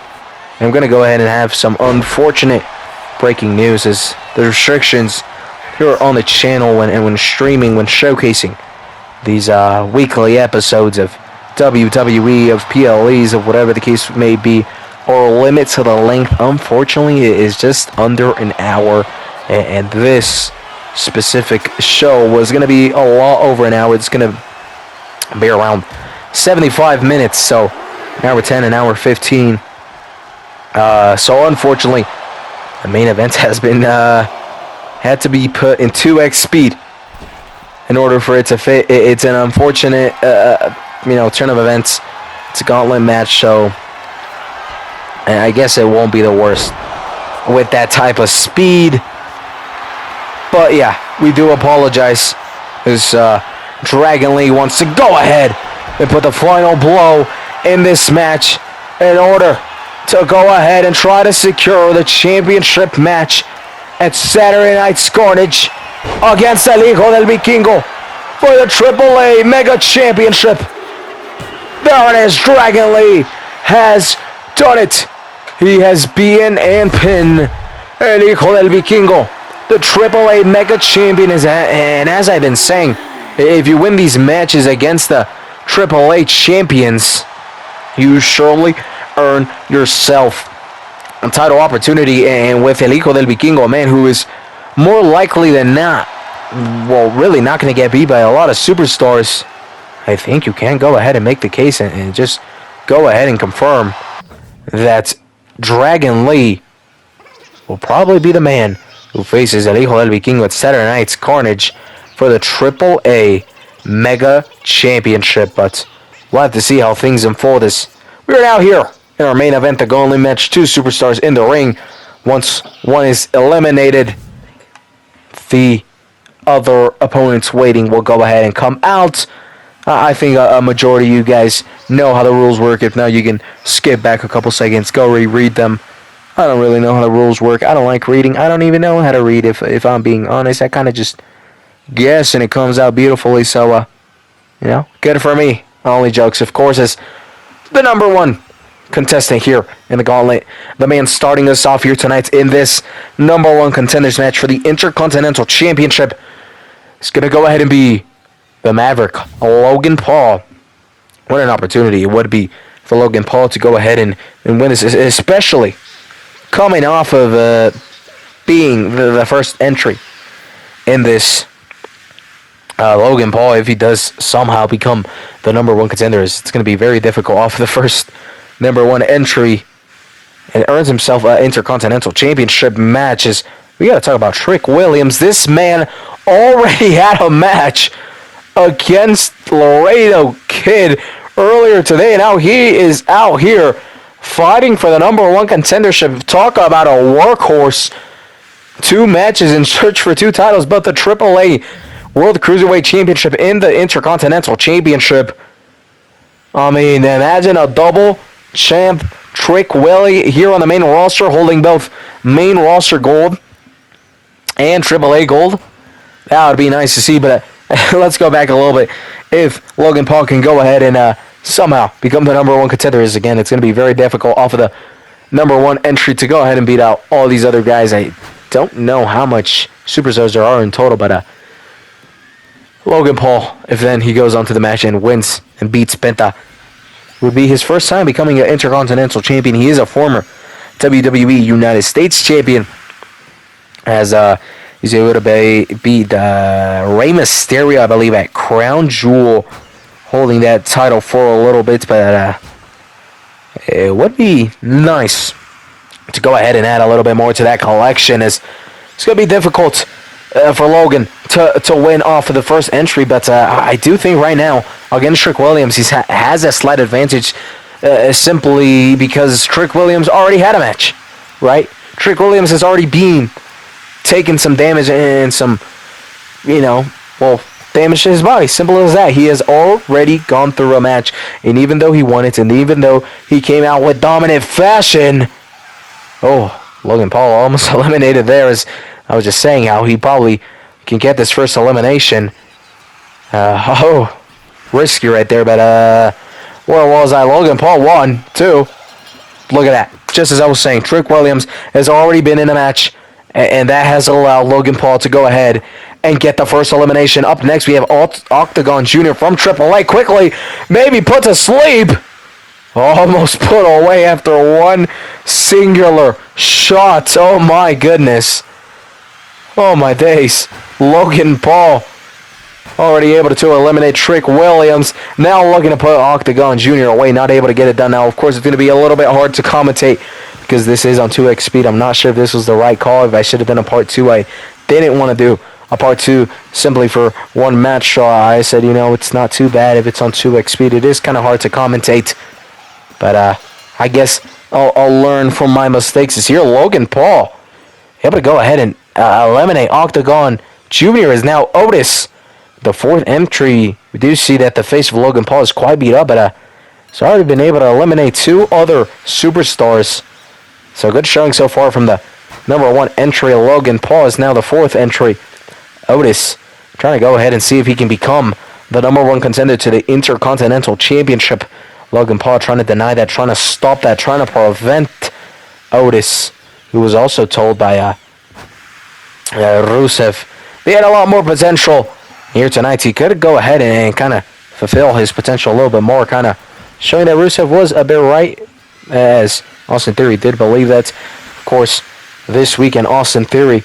And I'm going to go ahead and have some unfortunate breaking news as the restrictions here on the channel when streaming, when showcasing these weekly episodes of WWE, of PLEs, of whatever the case may be, or limit to the length. Unfortunately, it is just under an hour, and this specific show was going to be a lot over an hour. It's going to be around 75 minutes, so an hour 10, an hour 15. So unfortunately, the main event has been had to be put in 2x speed in order for it to fit. It's an unfortunate turn of events. It's a gauntlet match, so and I guess it won't be the worst with that type of speed. But yeah, we do apologize, as Dragon Lee wants to go ahead and put the final blow in this match in order to go ahead and try to secure the championship match at Saturday Night's Carnage against El Hijo del Vikingo for the AAA Mega Championship. There it is, Dragon Lee has done it. He has beaten and pinned El Hijo del Vikingo, the AAA Mega Champion. And as I've been saying, if you win these matches against the AAA champions, you surely earn yourself a title opportunity. And with El Hijo del Vikingo, a man who is more likely than not, well, really not going to get beat by a lot of superstars, I think you can go ahead and make the case and just go ahead and confirm that Dragon Lee will probably be the man who faces El Hijo del Vikingo at Saturday Night's Carnage for the AAA Mega Championship. But we'll have to see how things unfold as we're now here in our main event, the gauntlet match. Two superstars in the ring. Once one is eliminated, the other opponents waiting will go ahead and come out. I think a majority of you guys know how the rules work. If not, you can skip back a couple seconds, go reread them. I don't really know how the rules work. I don't like reading. I don't even know how to read, if I'm being honest. I kind of just guess, and it comes out beautifully. So, good for me. Only jokes, of course, as the number one contestant here in the gauntlet. The man starting us off here tonight in this number one contenders match for the Intercontinental Championship is going to go ahead and be the Maverick, Logan Paul. What an opportunity it would be for Logan Paul to go ahead and win this, especially coming off of being the first entry in this. Logan Paul, if he does somehow become the number one contender, it's going to be very difficult off the first number one entry, and earns himself an Intercontinental Championship matches. We got to talk about Trick Williams. This man already had a match against Laredo Kid earlier today, and now he is out here fighting for the number one contendership. Talk about a workhorse. 2 matches in search for 2 titles, but the AAA World Cruiserweight Championship in the Intercontinental Championship. I mean, imagine a double champ Trick Willie here on the main roster, holding both main roster gold and AAA gold. That would be nice to see, but let's go back a little bit. If Logan Paul can go ahead and somehow become the number one contender, again, it's going to be very difficult off of the number one entry to go ahead and beat out all these other guys. I don't know how much superstars there are in total, but Logan Paul, if then he goes on to the match and wins and beats Penta, would be his first time becoming an Intercontinental Champion. He is a former WWE United States Champion, as he's able to beat Rey Mysterio, I believe, at Crown Jewel, holding that title for a little bit. But it would be nice to go ahead and add a little bit more to that collection. It's going to be difficult for Logan to win off of the first entry, but I do think right now against Trick Williams he has a slight advantage simply because Trick Williams already had a match, right? Trick Williams has already been taking some damage and some, damage to his body. Simple as that. He has already gone through a match, and even though he won it, and even though he came out with dominant fashion, Logan Paul almost eliminated there. As I was just saying, how he probably can get this first elimination. Risky right there, but where was I? Logan Paul won, too. Look at that. Just as I was saying, Trick Williams has already been in a match, and that has allowed Logan Paul to go ahead and get the first elimination. Up next, we have Octagon Jr. from AAA. Quickly, maybe put to sleep. Almost put away after one singular shot. Oh, my goodness. Oh, my days. Logan Paul already able to eliminate Trick Williams. Now looking to put Octagon Jr. away. Not able to get it done now. Of course, it's going to be a little bit hard to commentate because this is on 2x speed. I'm not sure if this was the right call. If I should have done a part 2, I didn't want to do a part 2 simply for one match. So I said, it's not too bad if it's on 2x speed. It is kind of hard to commentate. But I guess I'll learn from my mistakes this year. Logan Paul able to go ahead and eliminate Octagon Jr. is now Otis. The fourth entry, we do see that the face of Logan Paul is quite beat up, but he's already been able to eliminate 2 other superstars. So good showing so far from the number 1 entry. Logan Paul is now the 4th entry. Otis trying to go ahead and see if he can become the number 1 contender to the Intercontinental Championship. Logan Paul trying to deny that, trying to stop that, trying to prevent Otis, who was also told by Rusev he had a lot more potential here tonight. He could go ahead and kind of fulfill his potential a little bit more, kind of showing that Rusev was a bit right, as Austin Theory did believe that. Of course, this weekend, Austin Theory,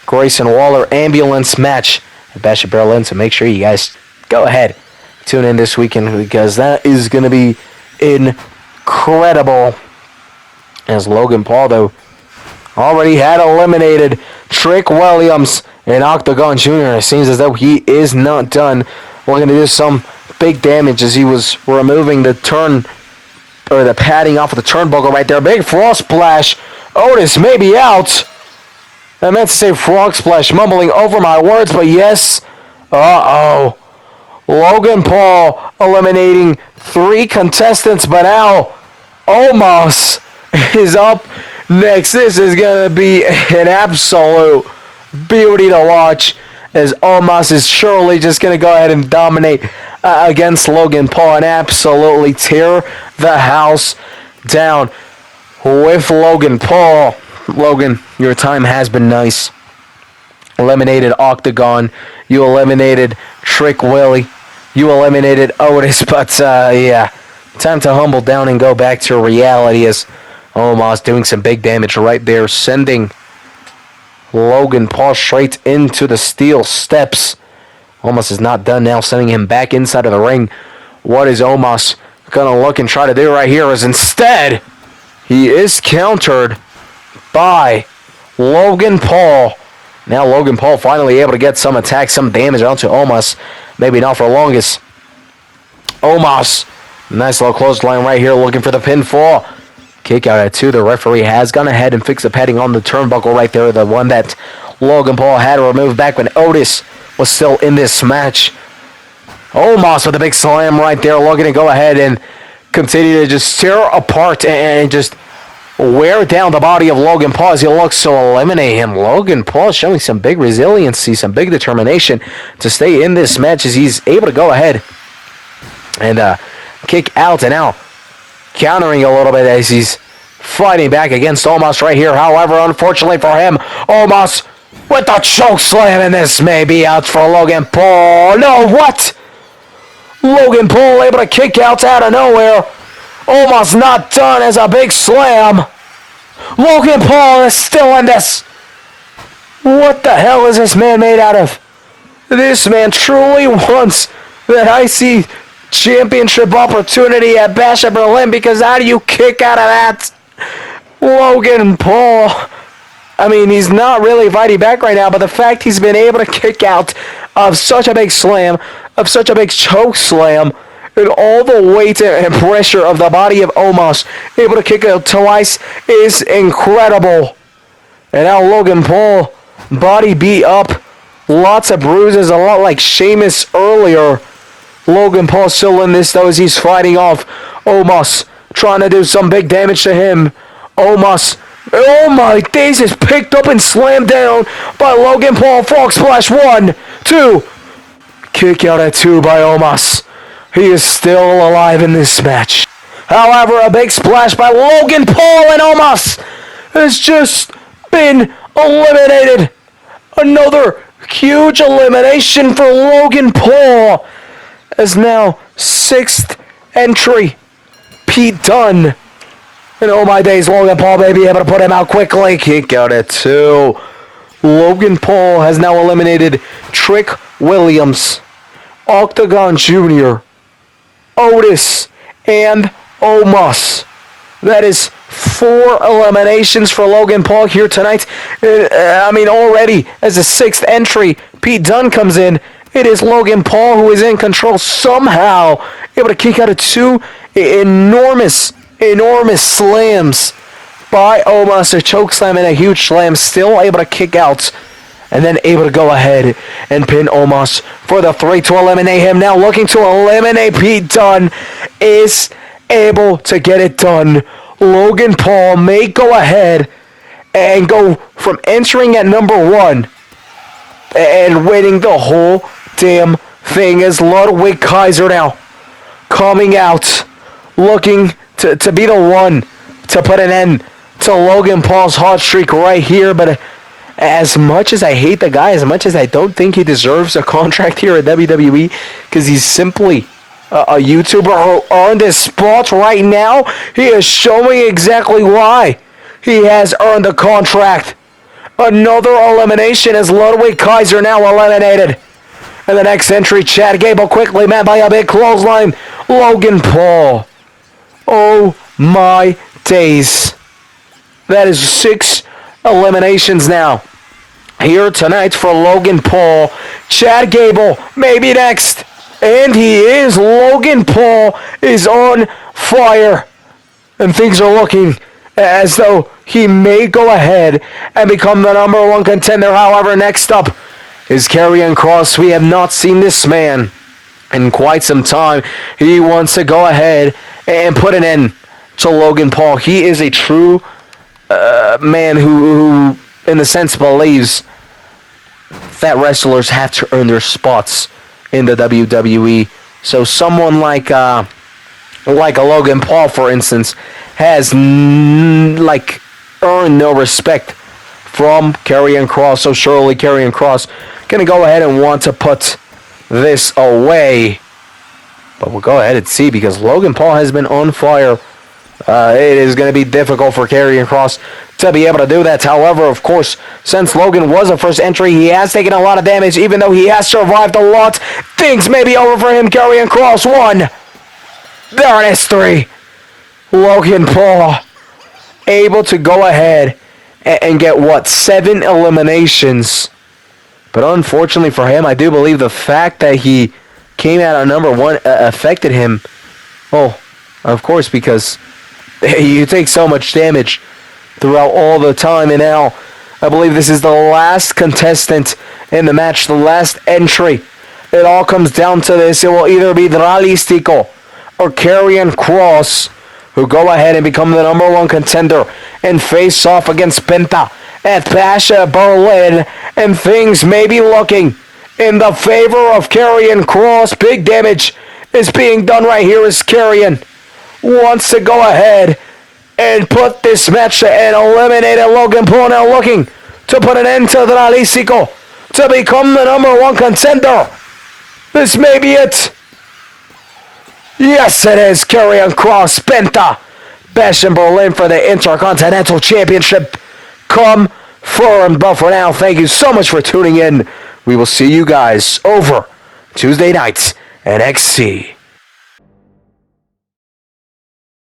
Grayson Waller ambulance match at Bash at Berlin, so make sure you guys go ahead, tune in this weekend because that is going to be incredible. As Logan Paul, though, already had eliminated Trick Williams and Octagon Jr. It seems as though he is not done. We're going to do some big damage as he was removing the padding off of the turnbuckle right there. Big frog splash. Otis may be out. I meant to say frog splash, mumbling over my words, but yes. Uh-oh. Logan Paul eliminating 3 contestants, but now Omos is up next. This is going to be an absolute beauty to watch as Omos is surely just going to go ahead and dominate against Logan Paul and absolutely tear the house down with Logan Paul. Logan, your time has been nice. Eliminated Octagon. You eliminated Trick Willie. You eliminated Otis. But, time to humble down and go back to reality as Omos doing some big damage right there, sending Logan Paul straight into the steel steps. Omos is not done now, sending him back inside of the ring. What is Omos going to look and try to do right here is instead, he is countered by Logan Paul. Now Logan Paul finally able to get some attack, some damage onto Omos. Maybe not for longest. Omos, nice little clothesline right here, looking for the pinfall. Kick out at 2. The referee has gone ahead and fixed the padding on the turnbuckle right there. The one that Logan Paul had removed back when Otis was still in this match. Omos with a big slam right there, looking to go ahead and continue to just tear apart and just wear down the body of Logan Paul as he looks to eliminate him. Logan Paul showing some big resiliency, some big determination to stay in this match as he's able to go ahead and kick out and out. Countering a little bit as he's fighting back against Omos right here. However, unfortunately for him, Omos with the choke slam, and this may be out for Logan Paul. No, what? Logan Paul able to kick out of nowhere. Omos not done as a big slam. Logan Paul is still in this. What the hell is this man made out of? This man truly wants that IC championship opportunity at Bash at Berlin, because how do you kick out of that? Logan Paul. I mean, he's not really fighting back right now, but the fact he's been able to kick out of such a big slam, of such a big choke slam, and all the weight and pressure of the body of Omos, able to kick out twice, is incredible. And now Logan Paul, body beat up, lots of bruises, a lot like Sheamus earlier. Logan Paul still in this though as he's fighting off Omos, trying to do some big damage to him. Omos, oh my days, is picked up and slammed down by Logan Paul. Frog splash, 1, 2. Kick out at 2 by Omos. He is still alive in this match. However, a big splash by Logan Paul, and Omos has just been eliminated. Another huge elimination for Logan Paul. As now 6th entry, Pete Dunne. And oh my days, Logan Paul may be able to put him out quickly. Kick out at 2. Logan Paul has now eliminated Trick Williams, Octagon Jr., Otis, and Omos. That is 4 eliminations for Logan Paul here tonight. Already as a 6th entry, Pete Dunne comes in. It is Logan Paul who is in control somehow, able to kick out of 2 enormous slams by Omos. A choke slam and a huge slam, still able to kick out, and then able to go ahead and pin Omos for the 3 to eliminate him. Now looking to eliminate Pete Dunne, is able to get it done. Logan Paul may go ahead and go from entering at number 1 and winning the whole damn thing, as Ludwig Kaiser now coming out, looking to be the one to put an end to Logan Paul's hot streak right here. But as much as I hate the guy, as much as I don't think he deserves a contract here at WWE, because he's simply a YouTuber who earned his spot right now, he is showing exactly why he has earned the contract. Another elimination as Ludwig Kaiser now eliminated. And the next entry, Chad Gable quickly met by a big clothesline. Logan Paul. Oh my days. That is 6 eliminations now here tonight for Logan Paul. Chad Gable maybe next. And he is. Logan Paul is on fire. And things are looking as though he may go ahead and become the number 1 contender. However, next up is Karrion Kross. We have not seen this man in quite some time. He wants to go ahead and put an end to Logan Paul. He is a true man who, in a sense, believes that wrestlers have to earn their spots in the WWE. So someone like a Logan Paul, for instance, has earned no respect from Karrion Kross. So surely Karrion Kross gonna go ahead and want to put this away. But we'll go ahead and see, because Logan Paul has been on fire. It is going to be difficult for Karrion Kross to be able to do that. However, of course, since Logan was a first entry, he has taken a lot of damage, even though he has survived a lot. Things may be over for him. Karrion Kross, 1. There it is, 3. Logan Paul able to go ahead and get, 7 eliminations. But unfortunately for him, I do believe the fact that he came out on number 1 affected him. Oh, of course, because you take so much damage throughout all the time. And now, I believe this is the last contestant in the match, the last entry. It all comes down to this. It will either be Dralistico or Karrion Kross, who go ahead and become the number 1 contender and face off against Penta at Bash at Berlin. And things may be looking in the favor of Karrion Kross. Big damage is being done right here as Karrion wants to go ahead and put this match and eliminate Logan Paul. Now looking to put an end to Dralistico to become the number 1 contender. This may be it. Yes, it is. Karrion Kross, Penta, Bash in Berlin for the Intercontinental Championship confirmed. But for now, thank you so much for tuning in. We will see you guys over Tuesday nights at NXT.